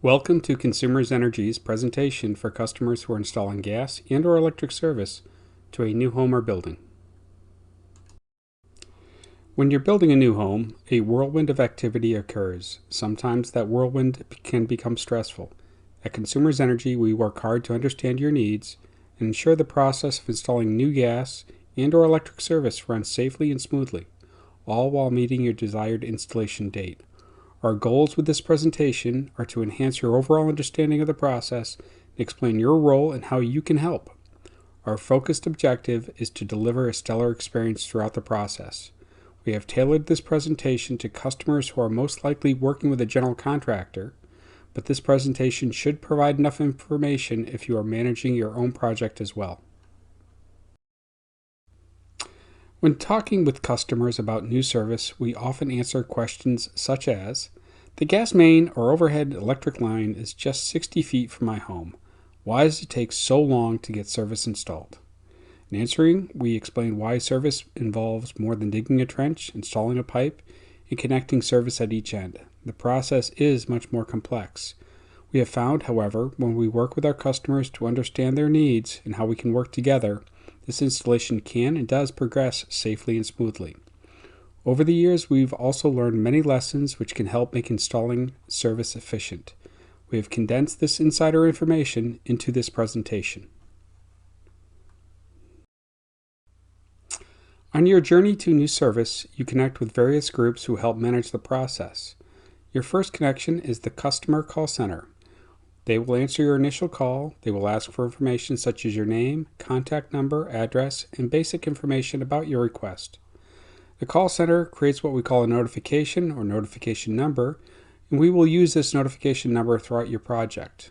Welcome to Consumers Energy's presentation for customers who are installing gas and/or electric service to a new home or building. When you're building a new home, a whirlwind of activity occurs. Sometimes that whirlwind can become stressful. At Consumers Energy, we work hard to understand your needs and ensure the process of installing new gas and/or electric service runs safely and smoothly, all while meeting your desired installation date. Our goals with this presentation are to enhance your overall understanding of the process and explain your role and how you can help. Our focused objective is to deliver a stellar experience throughout the process. We have tailored this presentation to customers who are most likely working with a general contractor, but this presentation should provide enough information if you are managing your own project as well. When talking with customers about new service, we often answer questions such as, the gas main or overhead electric line is just 60 feet from my home. Why does it take so long to get service installed? In answering, we explain why service involves more than digging a trench, installing a pipe, and connecting service at each end. The process is much more complex. We have found, however, when we work with our customers to understand their needs and how we can work together, this installation can and does progress safely and smoothly. Over the years, we've also learned many lessons which can help make installing service efficient. We have condensed this insider information into this presentation. On your journey to new service, you connect with various groups who help manage the process. Your first connection is the customer call center. They will answer your initial call. They will ask for information such as your name, contact number, address, and basic information about your request. The call center creates what we call a notification or notification number, and we will use this notification number throughout your project.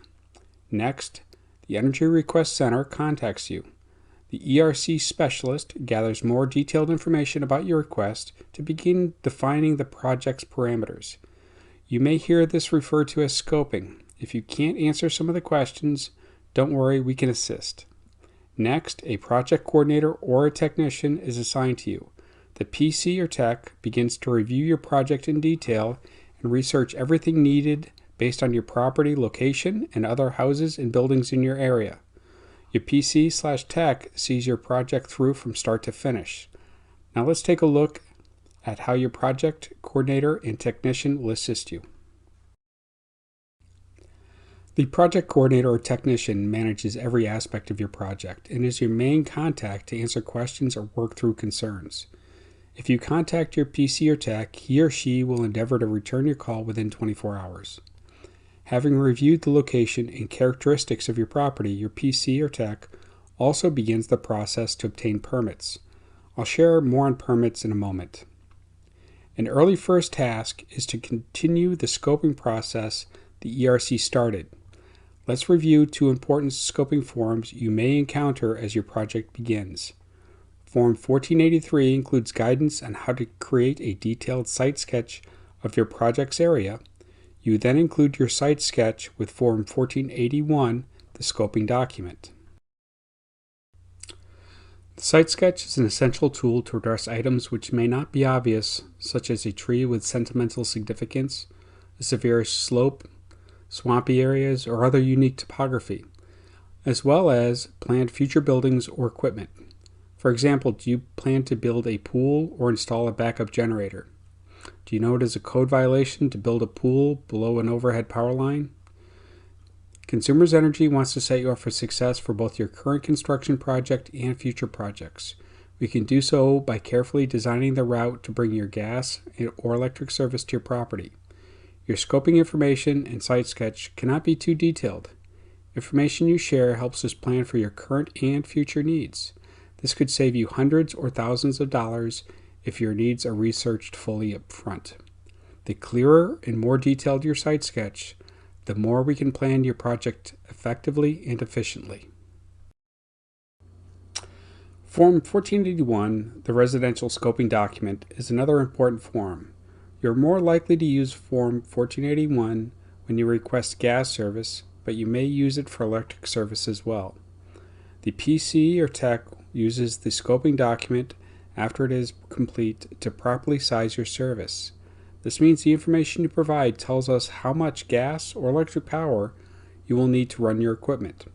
Next, the Energy Request Center contacts you. The ERC specialist gathers more detailed information about your request to begin defining the project's parameters. You may hear this referred to as scoping. If you can't answer some of the questions, don't worry, we can assist. Next, a project coordinator or a technician is assigned to you. The PC or tech begins to review your project in detail and research everything needed based on your property location and other houses and buildings in your area. Your PC/tech sees your project through from start to finish. Now let's take a look at how your project coordinator and technician will assist you. The project coordinator or technician manages every aspect of your project and is your main contact to answer questions or work through concerns. If you contact your PC or tech, he or she will endeavor to return your call within 24 hours. Having reviewed the location and characteristics of your property, your PC or tech also begins the process to obtain permits. I'll share more on permits in a moment. An early first task is to continue the scoping process the ERC started. Let's review two important scoping forms you may encounter as your project begins. Form 1483 includes guidance on how to create a detailed site sketch of your project's area. You then include your site sketch with Form 1481, the scoping document. The site sketch is an essential tool to address items which may not be obvious, such as a tree with sentimental significance, a severe slope, swampy areas, or other unique topography, as well as planned future buildings or equipment. For example, do you plan to build a pool or install a backup generator? Do you know it is a code violation to build a pool below an overhead power line? Consumers Energy wants to set you up for success for both your current construction project and future projects. We can do so by carefully designing the route to bring your gas or electric service to your property. Your scoping information and site sketch cannot be too detailed. Information you share helps us plan for your current and future needs. This could save you hundreds or thousands of dollars if your needs are researched fully up front. The clearer and more detailed your site sketch, the more we can plan your project effectively and efficiently. Form 1481, the residential scoping document, is another important form. You're more likely to use Form 1481 when you request gas service, but you may use it for electric service as well. The PC or tech uses the scoping document after it is complete to properly size your service. The This means the information you provide tells us how much gas or electric power you will need to run your equipment.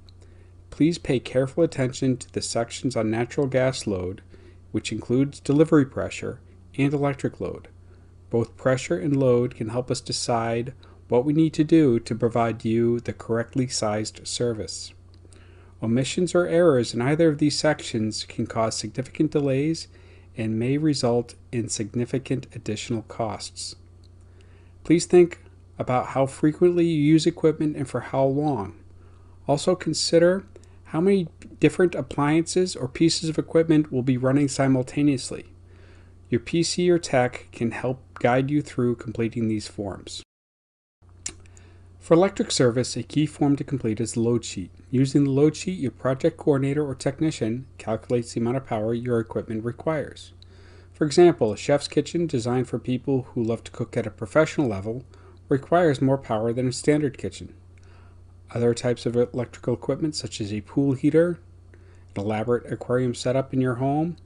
Please pay careful attention to the sections on natural gas load, which includes delivery pressure and electric load. Both pressure and load can help us decide what we need to do to provide you the correctly sized service. Omissions or errors in either of these sections can cause significant delays and may result in significant additional costs. Please think about how frequently you use equipment and for how long. Also consider how many different appliances or pieces of equipment will be running simultaneously. Your PC or tech can help guide you through completing these forms. For electric service, a key form to complete is the load sheet. Using the load sheet, your project coordinator or technician calculates the amount of power your equipment requires. For example, a chef's kitchen designed for people who love to cook at a professional level requires more power than a standard kitchen. Other types of electrical equipment, such as a pool heater, an elaborate aquarium setup in your home,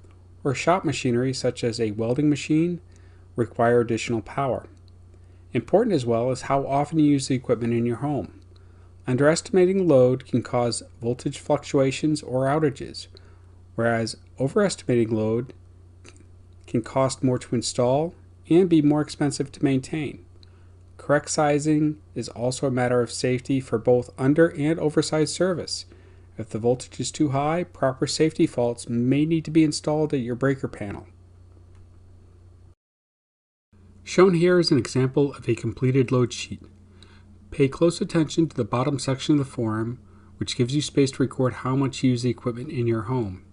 or shop machinery such as a welding machine, require additional power. Important as well is how often you use the equipment in your home. Underestimating load can cause voltage fluctuations or outages, whereas overestimating load can cost more to install and be more expensive to maintain. Correct sizing is also a matter of safety for both under and oversized service. If the voltage is too high, proper safety faults may need to be installed at your breaker panel. Shown here is an example of a completed load sheet. Pay close attention to the bottom section of the form, which gives you space to record how much you use the equipment in your home.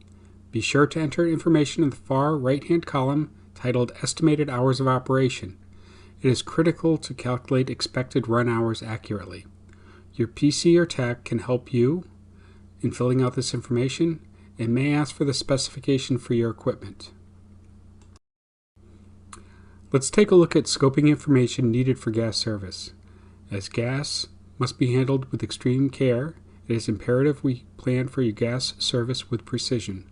Be sure to enter information in the far right-hand column titled Estimated Hours of Operation. It is critical to calculate expected run hours accurately. Your PC or tech can help you in filling out this information and may ask for the specification for your equipment. Let's take a look at scoping information needed for gas service. As gas must be handled with extreme care, it is imperative we plan for your gas service with precision.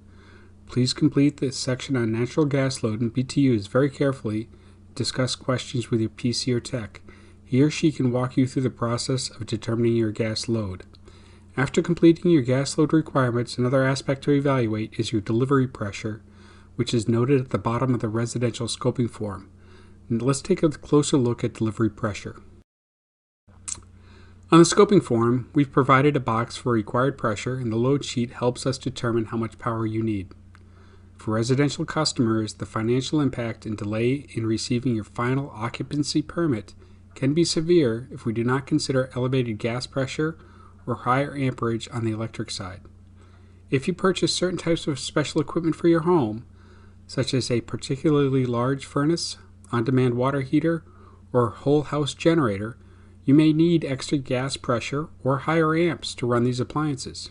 Please complete the section on natural gas load and BTUs very carefully. Discuss questions with your PC or tech. He or she can walk you through the process of determining your gas load. After completing your gas load requirements, another aspect to evaluate is your delivery pressure, which is noted at the bottom of the residential scoping form. And let's take a closer look at delivery pressure. On the scoping form, we've provided a box for required pressure, and the load sheet helps us determine how much power you need. For residential customers, the financial impact and delay in receiving your final occupancy permit can be severe if we do not consider elevated gas pressure or higher amperage on the electric side. If you purchase certain types of special equipment for your home, such as a particularly large furnace, on-demand water heater, or whole house generator, you may need extra gas pressure or higher amps to run these appliances.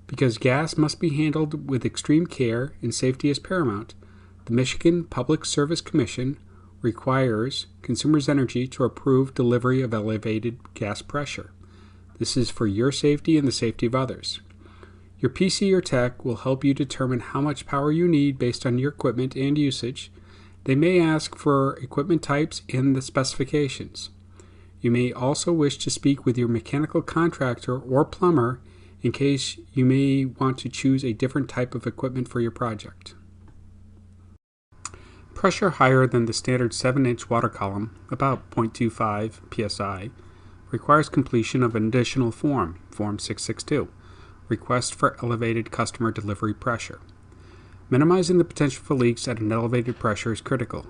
Because gas must be handled with extreme care and safety is paramount, the Michigan Public Service Commission requires Consumers Energy to approve delivery of elevated gas pressure. This is for your safety and the safety of others. Your PC or tech will help you determine how much power you need based on your equipment and usage. They may ask for equipment types and the specifications. You may also wish to speak with your mechanical contractor or plumber in case you may want to choose a different type of equipment for your project. Pressure higher than the standard 7-inch water column, about 0.25 psi, requires completion of an additional form, Form 662, Request for Elevated Customer Delivery Pressure. Minimizing the potential for leaks at an elevated pressure is critical.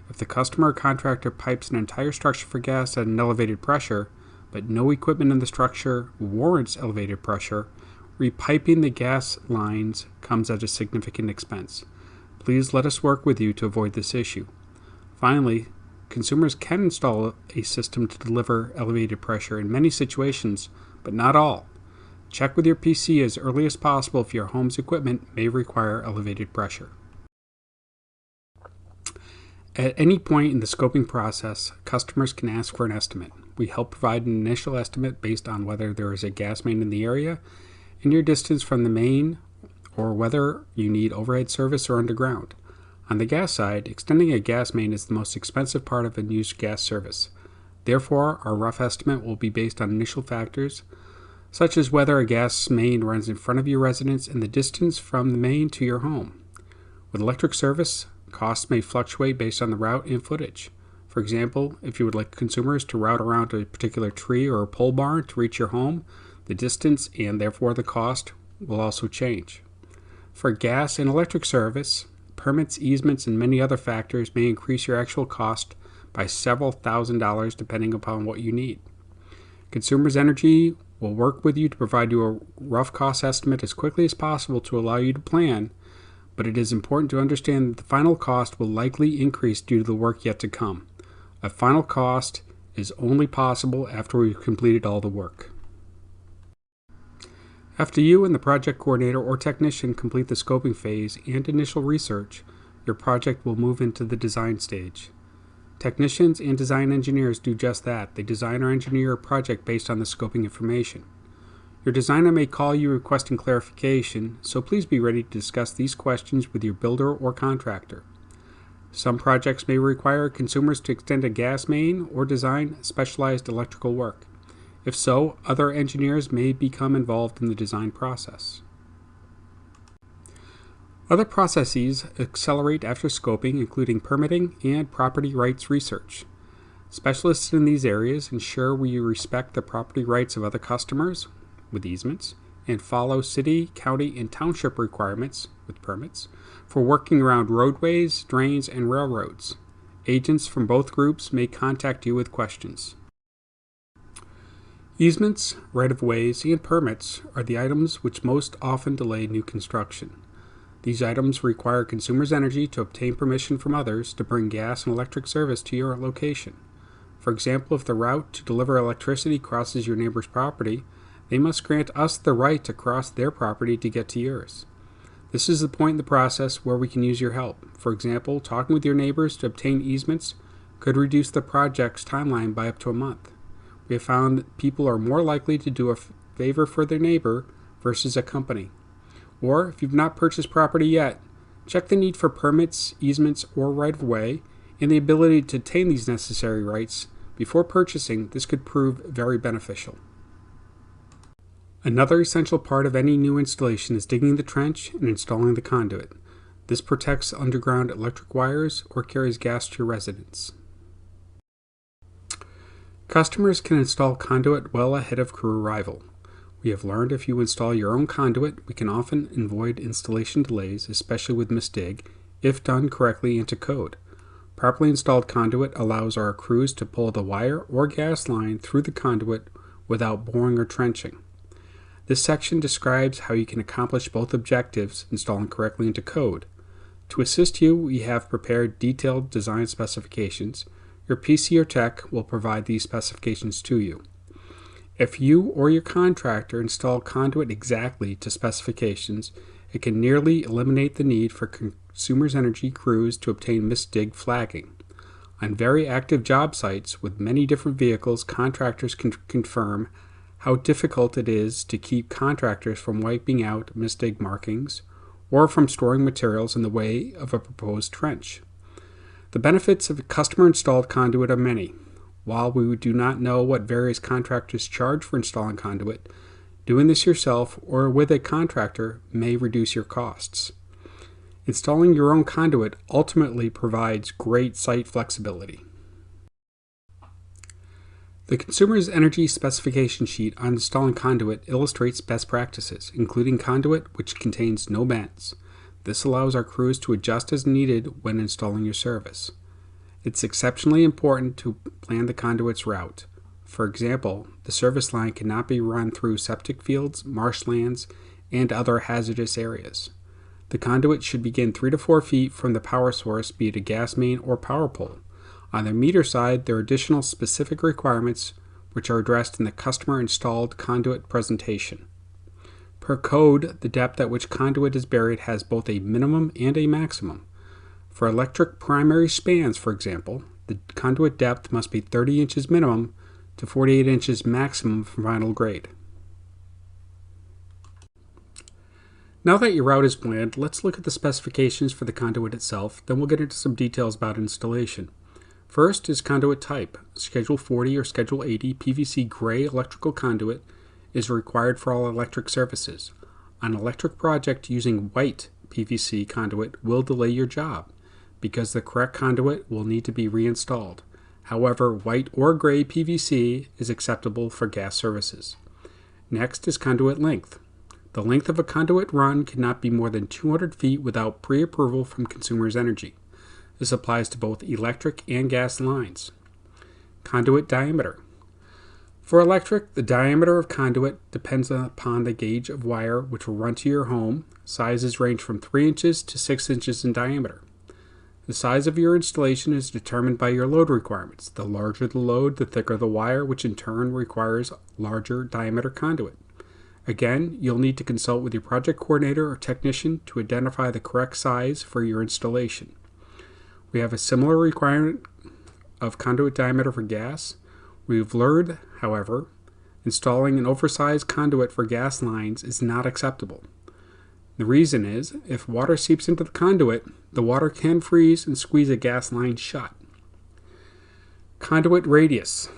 If the customer or contractor pipes an entire structure for gas at an elevated pressure, but no equipment in the structure warrants elevated pressure, repiping the gas lines comes at a significant expense. Please let us work with you to avoid this issue. Finally, consumers can install a system to deliver elevated pressure in many situations, but not all. Check with your PC as early as possible if your home's equipment may require elevated pressure. At any point in the scoping process, customers can ask for an estimate. We help provide an initial estimate based on whether there is a gas main in the area and your distance from the main, or whether you need overhead service or underground. On the gas side, extending a gas main is the most expensive part of a new gas service. Therefore, our rough estimate will be based on initial factors, such as whether a gas main runs in front of your residence and the distance from the main to your home. With electric service, costs may fluctuate based on the route and footage. For example, if you would like consumers to route around a particular tree or a pole barn to reach your home, the distance and therefore the cost will also change. For gas and electric service, permits, easements, and many other factors may increase your actual cost by several $1,000s depending upon what you need. Consumers Energy will work with you to provide you a rough cost estimate as quickly as possible to allow you to plan, but it is important to understand that the final cost will likely increase due to the work yet to come. A final cost is only possible after we've completed all the work. After you and the project coordinator or technician complete the scoping phase and initial research, your project will move into the design stage. Technicians and design engineers do just that. They design or engineer a project based on the scoping information. Your designer may call you requesting clarification, so please be ready to discuss these questions with your builder or contractor. Some projects may require consumers to extend a gas main or design specialized electrical work. If so, other engineers may become involved in the design process. Other processes accelerate after scoping, including permitting and property rights research. Specialists in these areas ensure we respect the property rights of other customers with easements and follow city, county, and township requirements with permits for working around roadways, drains, and railroads. Agents from both groups may contact you with questions. Easements, right-of-ways, and permits are the items which most often delay new construction. These items require Consumers Energy to obtain permission from others to bring gas and electric service to your location. For example, if the route to deliver electricity crosses your neighbor's property, they must grant us the right to cross their property to get to yours. This is the point in the process where we can use your help. For example, talking with your neighbors to obtain easements could reduce the project's timeline by up to a month. We have found that people are more likely to do a favor for their neighbor versus a company. Or, if you've not purchased property yet, check the need for permits, easements, or right-of-way, and the ability to obtain these necessary rights before purchasing. This could prove very beneficial. Another essential part of any new installation is digging the trench and installing the conduit. This protects underground electric wires or carries gas to your residence. Customers can install conduit well ahead of crew arrival. We have learned if you install your own conduit, we can often avoid installation delays, especially with misdig, if done correctly into code. Properly installed conduit allows our crews to pull the wire or gas line through the conduit without boring or trenching. This section describes how you can accomplish both objectives installing correctly into code. To assist you, we have prepared detailed design specifications. Your PC or tech will provide these specifications to you. If you or your contractor install conduit exactly to specifications, it can nearly eliminate the need for Consumers Energy crews to obtain misdig flagging. On very active job sites with many different vehicles, contractors can confirm how difficult it is to keep contractors from wiping out misdig markings or from storing materials in the way of a proposed trench. The benefits of a customer-installed conduit are many. While we do not know what various contractors charge for installing conduit, doing this yourself or with a contractor may reduce your costs. Installing your own conduit ultimately provides great site flexibility. The Consumers Energy specification sheet on installing conduit illustrates best practices, including conduit which contains no bends. This allows our crews to adjust as needed when installing your service. It's exceptionally important to plan the conduit's route. For example, the service line cannot be run through septic fields, marshlands, and other hazardous areas. The conduit should begin 3 to 4 feet from the power source, be it a gas main or power pole. On the meter side, there are additional specific requirements which are addressed in the customer-installed conduit presentation. Per code, the depth at which conduit is buried has both a minimum and a maximum. For electric primary spans, for example, the conduit depth must be 30 inches minimum to 48 inches maximum from final grade. Now that your route is planned, let's look at the specifications for the conduit itself, then we'll get into some details about installation. First is conduit type. Schedule 40 or Schedule 80 PVC gray electrical conduit is required for all electric services. An electric project using white PVC conduit will delay your job because the correct conduit will need to be reinstalled. However, white or gray PVC is acceptable for gas services. Next is conduit length. The length of a conduit run cannot be more than 200 feet without pre-approval from Consumers Energy. This applies to both electric and gas lines. Conduit diameter. For electric, the diameter of conduit depends upon the gauge of wire which will run to your home. Sizes range from 3 inches to 6 inches in diameter. The size of your installation is determined by your load requirements. The larger the load, the thicker the wire, which in turn requires larger diameter conduit. Again, you'll need to consult with your project coordinator or technician to identify the correct size for your installation. We have a similar requirement of conduit diameter for gas. We've learned, however, installing an oversized conduit for gas lines is not acceptable. The reason is, if water seeps into the conduit, the water can freeze and squeeze a gas line shut. Conduit radius.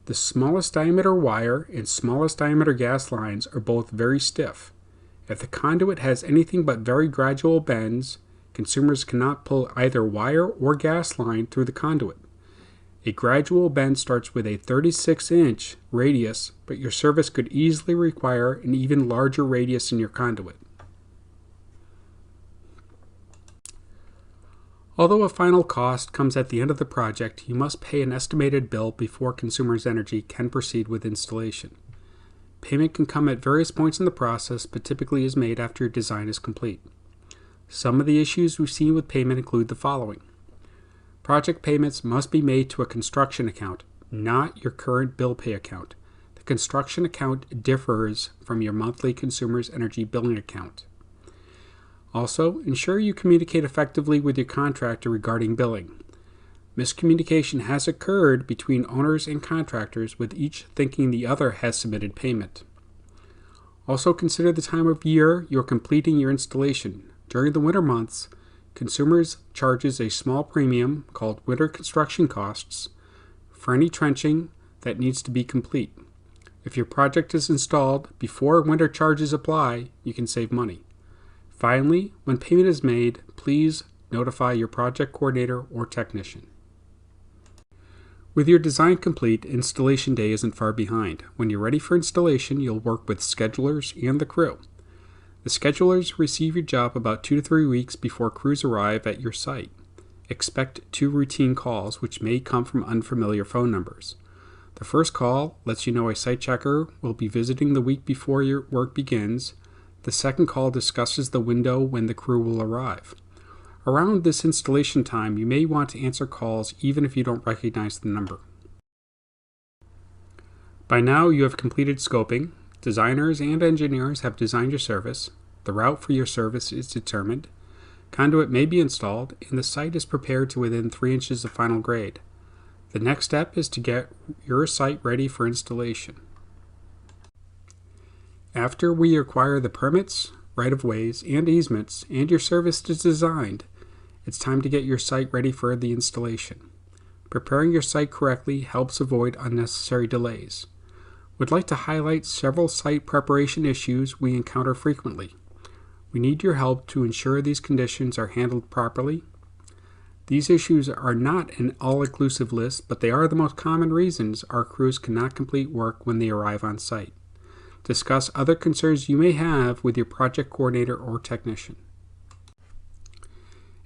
The smallest diameter wire and smallest diameter gas lines are both very stiff. If the conduit has anything but very gradual bends, consumers cannot pull either wire or gas line through the conduit. A gradual bend starts with a 36-inch radius, but your service could easily require an even larger radius in your conduit. Although a final cost comes at the end of the project, you must pay an estimated bill before Consumers Energy can proceed with installation. Payment can come at various points in the process, but typically is made after your design is complete. Some of the issues we've seen with payment include the following. Project payments must be made to a construction account, not your current bill pay account. The construction account differs from your monthly Consumers Energy billing account. Also, ensure you communicate effectively with your contractor regarding billing. Miscommunication has occurred between owners and contractors, with each thinking the other has submitted payment. Also consider the time of year you're completing your installation. During the winter months, Consumers charges a small premium called winter construction costs for any trenching that needs to be complete. If your project is installed before winter charges apply, you can save money. Finally, when payment is made, please notify your project coordinator or technician. With your design complete, installation day isn't far behind. When you're ready for installation, you'll work with schedulers and the crew. The schedulers receive your job about 2 to 3 weeks before crews arrive at your site. Expect 2 routine calls, which may come from unfamiliar phone numbers. The first call lets you know a site checker will be visiting the week before your work begins. The second call discusses the window when the crew will arrive. Around this installation time, you may want to answer calls even if you don't recognize the number. By now, you have completed scoping. Designers and engineers have designed your service. The route for your service is determined. Conduit may be installed, and the site is prepared to within 3 inches of final grade. The next step is to get your site ready for installation. After we acquire the permits, right-of-ways, and easements, and your service is designed, it's time to get your site ready for the installation. Preparing your site correctly helps avoid unnecessary delays. We'd like to highlight several site preparation issues we encounter frequently. We need your help to ensure these conditions are handled properly. These issues are not an all-inclusive list, but they are the most common reasons our crews cannot complete work when they arrive on site. Discuss other concerns you may have with your project coordinator or technician.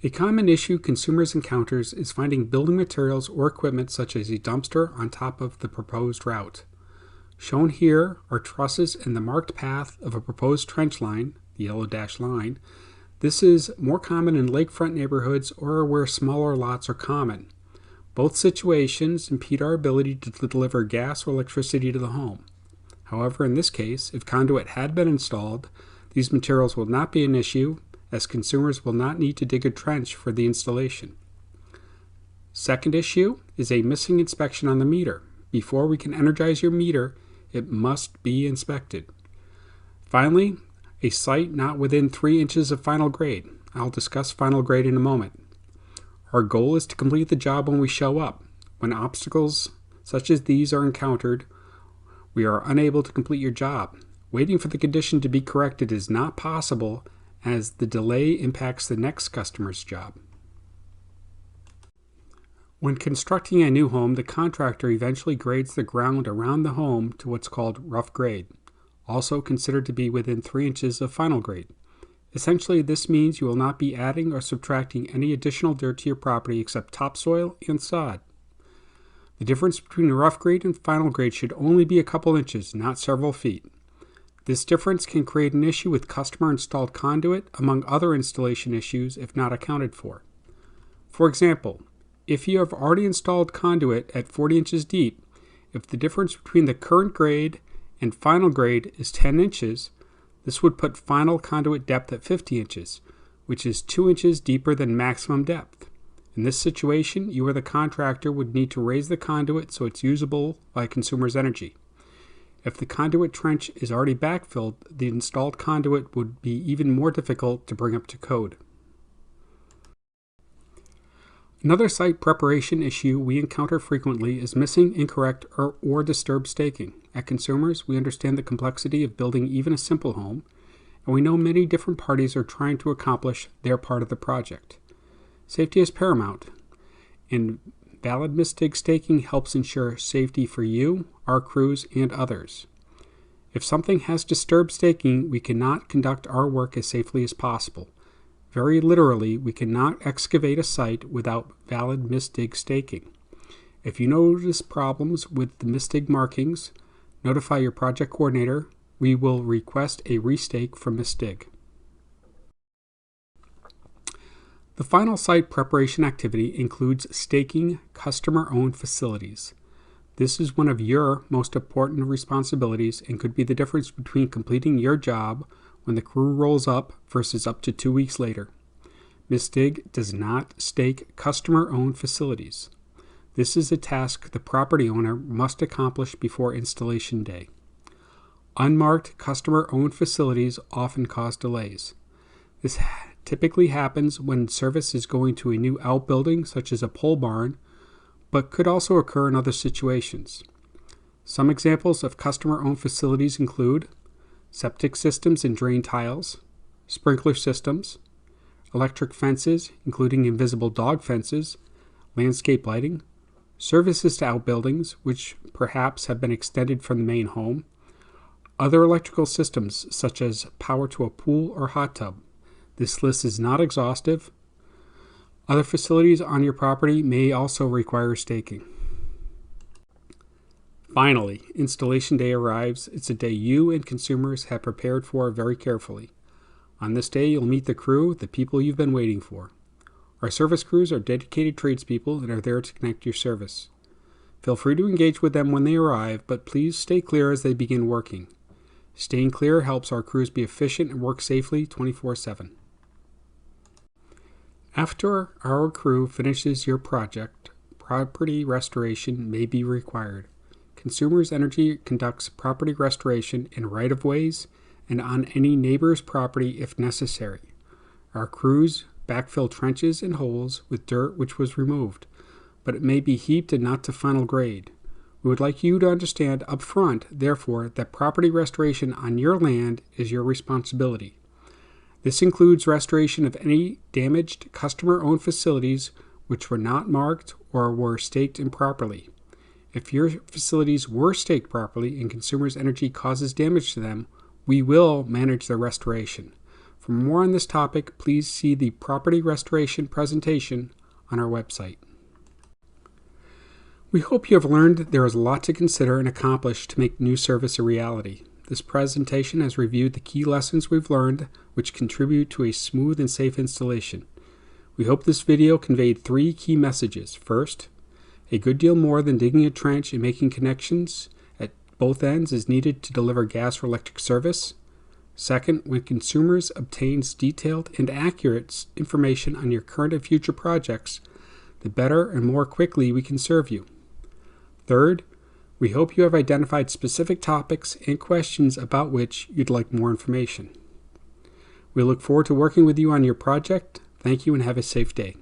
A common issue Consumers encounters is finding building materials or equipment such as a dumpster on top of the proposed route. Shown here are trusses and the marked path of a proposed trench line, the yellow dashed line. This is more common in lakefront neighborhoods or where smaller lots are common. Both situations impede our ability to deliver gas or electricity to the home. However, in this case, if conduit had been installed, these materials will not be an issue, as consumers will not need to dig a trench for the installation. Second issue is a missing inspection on the meter. Before we can energize your meter, it must be inspected. Finally, A site not within 3 inches of final grade. I'll discuss final grade in a moment. Our goal is to complete the job when we show up. When obstacles such as these are encountered, we are unable to complete your job. Waiting for the condition to be corrected is not possible, as the delay impacts the next customer's job. When constructing a new home, the contractor eventually grades the ground around the home to what's called rough grade, also considered to be within 3 inches of final grade. Essentially, this means you will not be adding or subtracting any additional dirt to your property except topsoil and sod. The difference between the rough grade and final grade should only be a couple inches, not several feet. This difference can create an issue with customer-installed conduit, among other installation issues if not accounted for. For example, if you have already installed conduit at 40 inches deep, if the difference between the current grade and final grade is 10 inches, this would put final conduit depth at 50 inches, which is 2 inches deeper than maximum depth. In this situation, you or the contractor would need to raise the conduit so it's usable by consumers' energy. If the conduit trench is already backfilled, the installed conduit would be even more difficult to bring up to code. Another site preparation issue we encounter frequently is missing, incorrect, or disturbed staking. At Consumers, we understand the complexity of building even a simple home, and we know many different parties are trying to accomplish their part of the project. Safety is paramount, and valid misdig staking helps ensure safety for you, our crews, and others. If something has disturbed staking, we cannot conduct our work as safely as possible. Very literally, we cannot excavate a site without valid misdig staking. If you notice problems with the misdig markings, notify your project coordinator. We will request a restake from misdig. The final site preparation activity includes staking customer-owned facilities. This is one of your most important responsibilities and could be the difference between completing your job when the crew rolls up versus up to 2 weeks later. misdig does not stake customer-owned facilities. This is a task the property owner must accomplish before installation day. Unmarked customer-owned facilities often cause delays. This typically happens when service is going to a new outbuilding, such as a pole barn, but could also occur in other situations. Some examples of customer-owned facilities include septic systems and drain tiles, sprinkler systems, electric fences, including invisible dog fences, landscape lighting, services to outbuildings, which perhaps have been extended from the main home, other electrical systems, such as power to a pool or hot tub. This list is not exhaustive. Other facilities on your property may also require staking. Finally, installation day arrives. It's a day you and consumers have prepared for very carefully. On this day, you'll meet the crew, the people you've been waiting for. Our service crews are dedicated tradespeople and are there to connect your service. Feel free to engage with them when they arrive, but please stay clear as they begin working. Staying clear helps our crews be efficient and work safely 24/7. After our crew finishes your project, property restoration may be required. Consumers Energy conducts property restoration in right-of-ways and on any neighbor's property if necessary. Our crews backfill trenches and holes with dirt which was removed, but it may be heaped and not to final grade. We would like you to understand up front, therefore, that property restoration on your land is your responsibility. This includes restoration of any damaged customer-owned facilities which were not marked or were staked improperly. If your facilities were staked properly and Consumers Energy causes damage to them, we will manage their restoration. For more on this topic, please see the property restoration presentation on our website. We hope you have learned there is a lot to consider and accomplish to make new service a reality. This presentation has reviewed the key lessons we've learned which contribute to a smooth and safe installation. We hope this video conveyed 3 key messages. First, a good deal more than digging a trench and making connections at both ends is needed to deliver gas or electric service. Second, when Consumers obtains detailed and accurate information on your current and future projects, the better and more quickly we can serve you. Third, we hope you have identified specific topics and questions about which you'd like more information. We look forward to working with you on your project. Thank you and have a safe day.